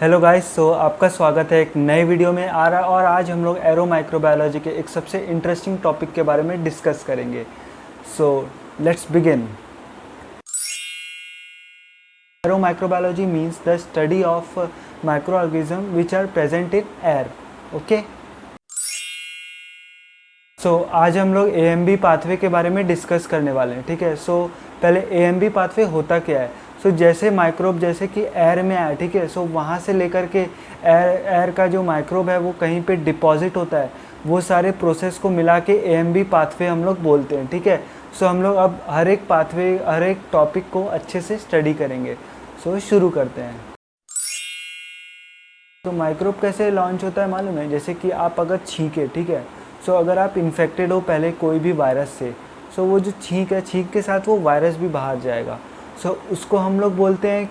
Hello guys, आपका स्वागत है एक नए वीडियो में और आज हम लोग एरो माइक्रोबायोलॉजी के एक सबसे इंटरेस्टिंग टॉपिक के बारे में डिस्कस करेंगे। So let's begin. Aero microbiology means the study of micro organism which are present in air. Okay, आज हम लोग AMB पाथवे के बारे में डिस्कस करने वाले हैं। ठीक है, पहले AMB पाथवे होता क्या है। जैसे माइक्रोब जैसे कि एयर में आया, ठीक है, वहाँ से लेकर के एयर का जो माइक्रोब है वो कहीं पे डिपॉजिट होता है, वो सारे प्रोसेस को मिला के AMB पाथवे हम लोग बोलते हैं। ठीक है, हम लोग अब हर एक पाथवे, हर एक टॉपिक को अच्छे से स्टडी करेंगे। शुरू करते हैं। माइक्रोब कैसे लॉन्च होता है मालूम है? जैसे कि आप अगर छींके, ठीक है, अगर आप इन्फेक्टेड हो पहले कोई भी वायरस से, वो जो छींक है, छींक के साथ वो वायरस भी बाहर जाएगा। उसको हम लोग बोलते हैं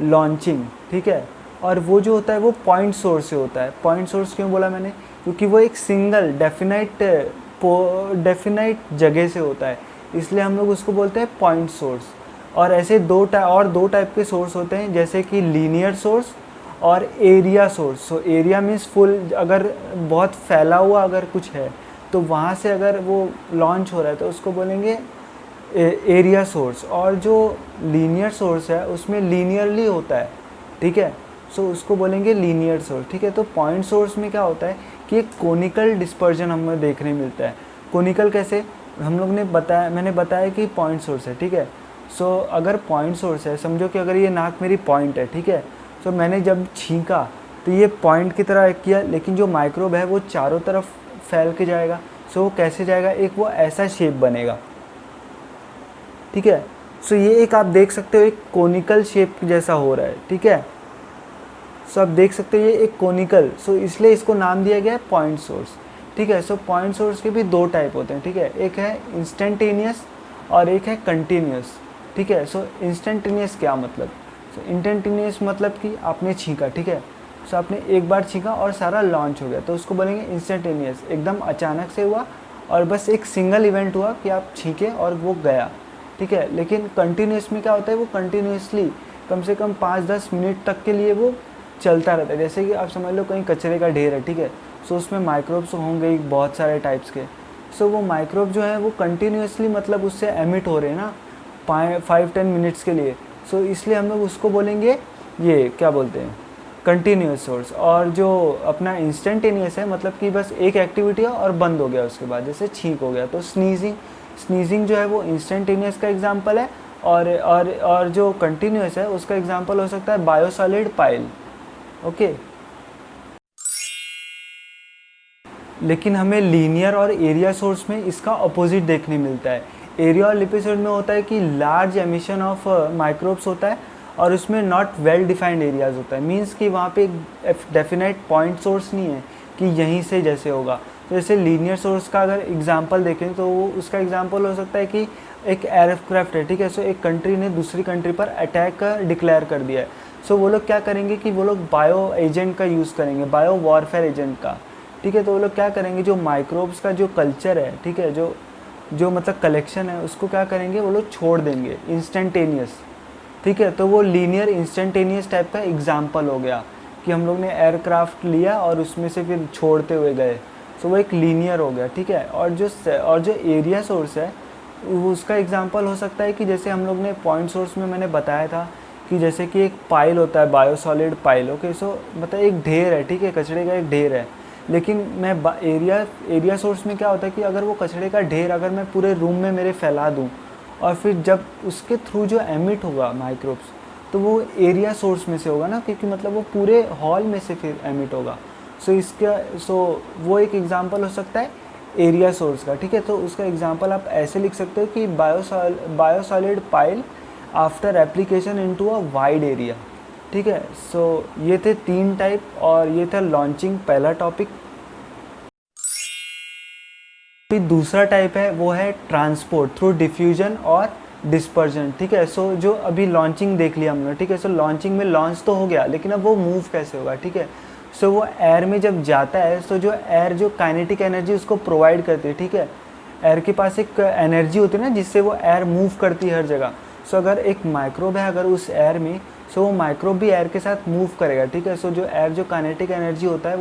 लॉन्चिंग। ठीक है, और वो जो होता है वो पॉइंट सोर्स से होता है। पॉइंट सोर्स क्यों बोला मैंने? क्योंकि वो एक सिंगल डेफिनाइट जगह से होता है, इसलिए हम लोग उसको बोलते हैं पॉइंट सोर्स। और ऐसे दो टाइप के सोर्स होते हैं, जैसे कि लीनियर सोर्स और area source. Area means full, अगर बहुत फैला हुआ अगर कुछ है तो वहाँ से अगर वो लॉन्च हो रहा है तो उसको बोलेंगे एरिया सोर्स। और जो लीनियर सोर्स है उसमें लीनियरली होता है, ठीक है, उसको बोलेंगे लीनियर सोर्स। ठीक है, तो पॉइंट सोर्स में क्या होता है कि एक कोनिकल डिस्पर्जन हमें देखने मिलता है। कोनिकल कैसे? हम लोग ने बताया, मैंने बताया कि पॉइंट सोर्स है। ठीक है, अगर पॉइंट सोर्स है, समझो कि अगर ये नाक मेरी पॉइंट है, ठीक है, मैंने जब छींका तो ये पॉइंट की तरह किया, लेकिन जो माइक्रोब है वो चारों तरफ फैल के जाएगा। वो कैसे जाएगा? एक वो ऐसा शेप बनेगा। ठीक है, ये एक आप देख सकते हो, एक कोनिकल शेप जैसा हो रहा है। ठीक है, आप देख सकते हो ये एक कोनिकल, इसलिए इसको नाम दिया गया है पॉइंट सोर्स। ठीक है, पॉइंट सोर्स के भी दो टाइप होते हैं। ठीक है, एक है इंस्टेंटेनियस और एक है कंटिन्यूस। ठीक है, इंस्टेंटेनियस क्या मतलब? इंस्टेंटेनियस मतलब कि आपने छींका, ठीक है, आपने एक बार छींका और सारा लॉन्च हो गया, तो उसको बोलेंगे इंस्टेंटेनियस। एकदम अचानक से हुआ और बस एक सिंगल इवेंट हुआ कि आप छींके और वो गया। ठीक है, लेकिन कंटिन्यूस में क्या होता है, वो कंटिन्यूसली कम से कम 5-10 मिनट तक के लिए वो चलता रहता है। जैसे कि आप समझ लो कहीं कचरे का ढेर है, ठीक है, उसमें माइक्रोब्स होंगे बहुत सारे टाइप्स के। वो माइक्रोब जो है वो कंटिन्यूसली, मतलब उससे एमिट हो रहे हैं ना 5-10 मिनट्स के लिए। इसलिए हम लोग उसको बोलेंगे, ये क्या बोलते हैं, कंटिन्यूस सोर्स। और जो अपना इंस्टेंटेनियस है, मतलब कि बस एक एक्टिविटी है और बंद हो गया उसके बाद, जैसे छींक हो गया। तो स्नीजिंग जो है वो इंस्टेंटेनियस का एग्जांपल है। और जो कंटिन्यूस है उसका एग्जांपल हो सकता है बायोसॉलिड पाइल। ओके, लेकिन हमें लीनियर और एरिया सोर्स में इसका अपोजिट देखने मिलता है। एरिया और लिपिसोड में होता है कि लार्ज एमिशन ऑफ माइक्रोब्स होता है और उसमें नॉट वेल डिफाइंड एरियाज होता है। मींस कि वहाँ पे एक डेफिनेट पॉइंट सोर्स नहीं है कि यहीं से जैसे होगा। तो जैसे लीनियर सोर्स का अगर एग्जांपल देखें तो वो उसका एग्जांपल हो सकता है कि एक एयरक्राफ्ट है, ठीक है, एक कंट्री ने दूसरी कंट्री पर अटैक डिक्लेयर कर दिया है। वो लोग क्या करेंगे कि वो लोग बायो एजेंट का यूज़ करेंगे, बायो वॉरफेयर एजेंट का। ठीक है, तो वो लोग क्या करेंगे, जो माइक्रोब्स का जो कल्चर है, ठीक है, जो मतलब कलेक्शन है, उसको क्या करेंगे, वो लोग छोड़ देंगे इंस्टेंटेनियस। ठीक है, तो वो लीनियर इंस्टेंटेनियस टाइप का एग्जाम्पल हो गया कि हम लोग ने एयरक्राफ्ट लिया और उसमें से फिर छोड़ते हुए गए, वो एक लीनियर हो गया। ठीक है, और जो एरिया सोर्स है उसका एग्जाम्पल हो सकता है कि जैसे हम लोग ने पॉइंट सोर्स में मैंने बताया था कि जैसे कि एक पाइल होता है, बायोसॉलिड पाइल। ओके, मतलब एक ढेर है, ठीक है, कचरे का एक ढेर है। लेकिन मैं एरिया सोर्स में क्या होता है कि अगर वो कचरे का ढेर अगर मैं पूरे रूम में मेरे फैला दूँ और फिर जब उसके थ्रू जो एमिट होगा माइक्रोब्स, तो वो एरिया सोर्स में से होगा ना, क्योंकि मतलब वो पूरे हॉल में से फिर एमिट होगा। वो एक एग्जांपल हो सकता है एरिया सोर्स का। ठीक है, तो उसका एग्जांपल आप ऐसे लिख सकते हो कि biosolid pile after application into a wide area. ठीक है, ये थे 3 टाइप और ये था लॉन्चिंग, पहला टॉपिक। फिर दूसरा टाइप है वो है ट्रांसपोर्ट थ्रू डिफ्यूजन और डिस्पर्जन। ठीक है, जो अभी लॉन्चिंग देख लिया हमने, ठीक है, लॉन्चिंग में लॉन्च तो हो गया, लेकिन अब वो मूव कैसे होगा? ठीक है, वो एयर में जब जाता है, जो एयर जो काइनेटिक एनर्जी उसको प्रोवाइड करती है, ठीक है, एयर के पास एक एनर्जी होती है ना जिससे वो एयर मूव करती है हर जगह। अगर एक माइक्रोब है अगर उस एयर में, सो वो माइक्रोब भी एयर के साथ मूव करेगा, ठीक है। सो जो एयर जो काइनेटिक एनर्जी होता है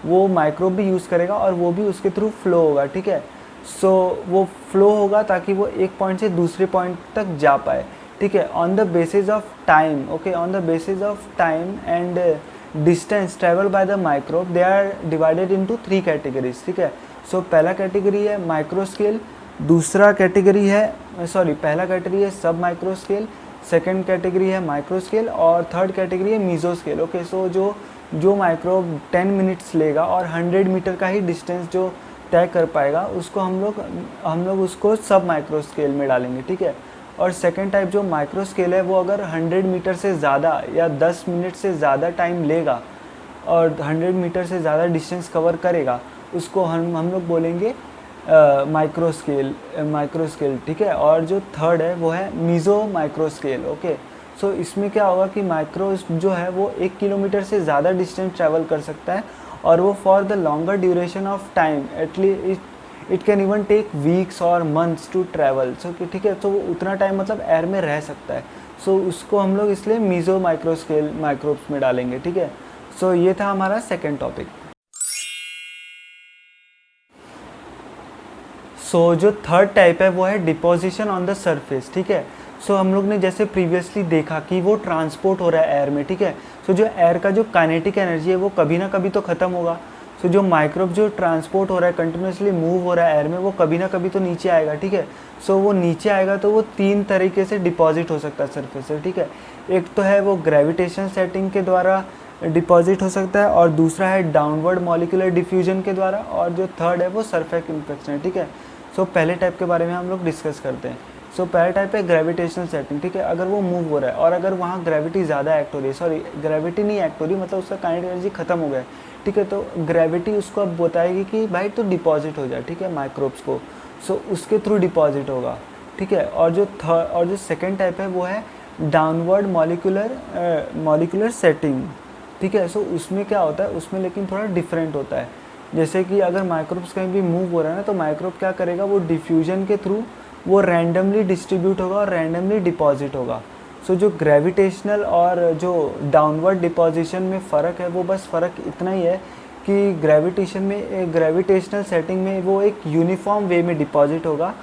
वो माइक्रोब भी यूज़ करेगा और वो भी उसके थ्रू फ्लो होगा, ठीक है। सो वो फ्लो होगा ताकि वो एक पॉइंट से दूसरे पॉइंट तक जा पाए, ठीक है। On the basis of time, okay, on the basis of time and distance travel by the microbe, they are divided into 3 categories, ठीक है। सो पहला कैटेगरी है माइक्रो स्केल, दूसरा कैटेगरी है पहला कैटेगरी है सब माइक्रो स्केल, सेकेंड कैटेगरी है माइक्रो स्केल और थर्ड कैटेगरी है मीजो स्केल, ओके। सो जो माइक्रोब 10 मिनट्स लेगा और 100 मीटर का ही डिस्टेंस जो तय कर पाएगा उसको हम लोग उसको सब माइक्रो स्केल में डालेंगे, ठीक है। और सेकेंड टाइप जो माइक्रो स्केल है वो अगर 100 मीटर से ज़्यादा या 10 मिनट से ज़्यादा टाइम लेगा और 100 मीटर से ज़्यादा डिस्टेंस कवर करेगा, उसको हम लोग बोलेंगे माइक्रो स्केल, ठीक है। और जो थर्ड है वो है मीज़ो माइक्रो स्केल, ओके। सो इसमें क्या होगा कि माइक्रो जो है वो 1 किलोमीटर से ज़्यादा डिस्टेंस ट्रैवल कर सकता है और वो for the longer duration of time, at least it can even take weeks और मंथ्स टू ट्रैवल, सो ठीक है। तो वो उतना टाइम मतलब एयर में रह सकता है, सो उसको हम लोग इसलिए मीज़ो माइक्रो स्केल माइक्रोब्स में डालेंगे, ठीक है। सो ये था हमारा सेकेंड टॉपिक। सो जो थर्ड टाइप है वो है डिपोजिशन ऑन द सरफेस, ठीक है। सो हम लोग ने जैसे प्रीवियसली देखा कि वो ट्रांसपोर्ट हो रहा है एयर में, ठीक है। सो जो एयर का जो काइनेटिक एनर्जी है वो कभी ना कभी तो ख़त्म होगा। सो जो माइक्रोब जो ट्रांसपोर्ट हो रहा है, कंटिन्यूसली मूव हो रहा है एयर में, वो कभी ना कभी तो नीचे आएगा, ठीक है। सो वो नीचे आएगा तो वो 3 तरीके से डिपॉजिट हो सकता है सरफेस से, ठीक है। एक तो है वो ग्रेविटेशन सेटिंग के द्वारा डिपॉजिट हो सकता है और दूसरा है डाउनवर्ड मॉलिक्यूलर डिफ्यूजन के द्वारा और जो थर्ड है वो सरफेस इन्फेक्शन, ठीक है। सो पहले टाइप के बारे में हम लोग डिस्कस करते हैं। सो पहला टाइप है ग्रेविटेशनल सेटिंग, ठीक है। अगर वो मूव हो रहा है और अगर वहाँ ग्रेविटी ज़्यादा एक्ट हो रही है, सॉरी ग्रेविटी नहीं एक्ट हो रही, मतलब उसका काइनेटिक एनर्जी खत्म हो गया है, ठीक है। तो ग्रेविटी उसको अब बताएगी कि भाई तो डिपॉजिट हो जाए, ठीक है, माइक्रोब्स को। सो उसके थ्रू डिपॉजिट होगा, ठीक है। और जो सेकेंड टाइप है वो है डाउनवर्ड मॉलिक्यूलर सेटिंग, ठीक है। सो उसमें क्या होता है, उसमें लेकिन थोड़ा डिफरेंट होता है। जैसे कि अगर माइक्रोब्स कहीं भी मूव हो रहा है ना, तो माइक्रोब क्या करेगा, वो डिफ्यूजन के थ्रू वो रैंडमली डिस्ट्रीब्यूट होगा और रैंडमली डिपॉजिट होगा। सो जो ग्रेविटेशनल और जो डाउनवर्ड डिपॉजिशन में फ़र्क है, वो बस फ़र्क इतना ही है कि ग्रेविटेशनल सेटिंग में वो एक यूनिफॉर्म वे में डिपॉजिट होगा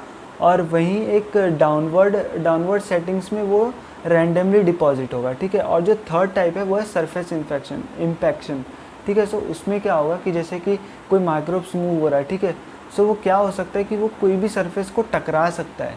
और वहीं एक डाउनवर्ड सेटिंग्स में वो रैंडमली डिपॉजिट होगा, ठीक है। और जो थर्ड टाइप है वो है सरफेस इम्पैक्शन, ठीक है। सो उसमें क्या होगा कि जैसे कि कोई माइक्रोब्स मूव हो रहा है, ठीक है। सो वो क्या हो सकता है कि वो कोई भी सरफेस को टकरा सकता है,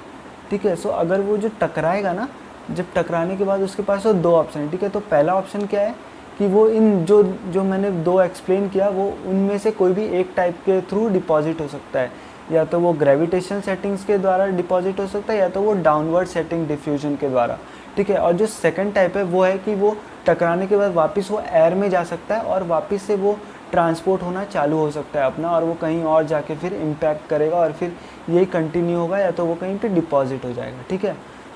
ठीक है। सो अगर वो जो टकराएगा ना, जब टकराने के बाद उसके पास वो 2 ऑप्शन है, ठीक है। तो पहला ऑप्शन क्या है कि वो इन जो मैंने 2 एक्सप्लेन किया, वो उनमें से कोई भी एक टाइप के थ्रू डिपॉजिट हो सकता है, या तो वो ग्रेविटेशन सेटिंग्स के द्वारा डिपॉजिट हो सकता है या तो वो डाउनवर्ड सेटिंग डिफ्यूजन के द्वारा, ठीक है। और जो सेकंड टाइप है वो है कि वो टकराने के बाद वापस वो एयर में जा सकता है और वापस से वो ट्रांसपोर्ट होना चालू हो सकता है अपना, और वो कहीं और जाके फिर इम्पैक्ट करेगा और फिर यही कंटिन्यू होगा या तो वो कहीं पे डिपॉजिट हो जाएगा, ठीक है।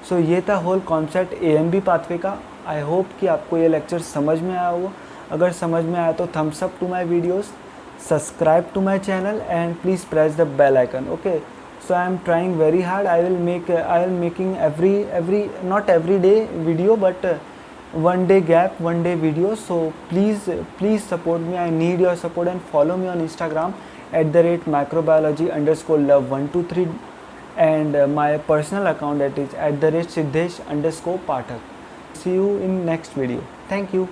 सो ये था होल कॉन्सेप्ट AMB पाथवे का। आई होप कि आपको ये लेक्चर समझ में आया होगा। अगर समझ में आया तो thumbs up to my videos, subscribe to my channel and please press the bell icon, okay. So I am trying very hard. I will making every not every day video, but one day gap, one day video. So please support me. I need your support and follow me on Instagram @macrobiology_love123 and my personal account that is @Siddesh_Pathak. See you in next video. Thank you.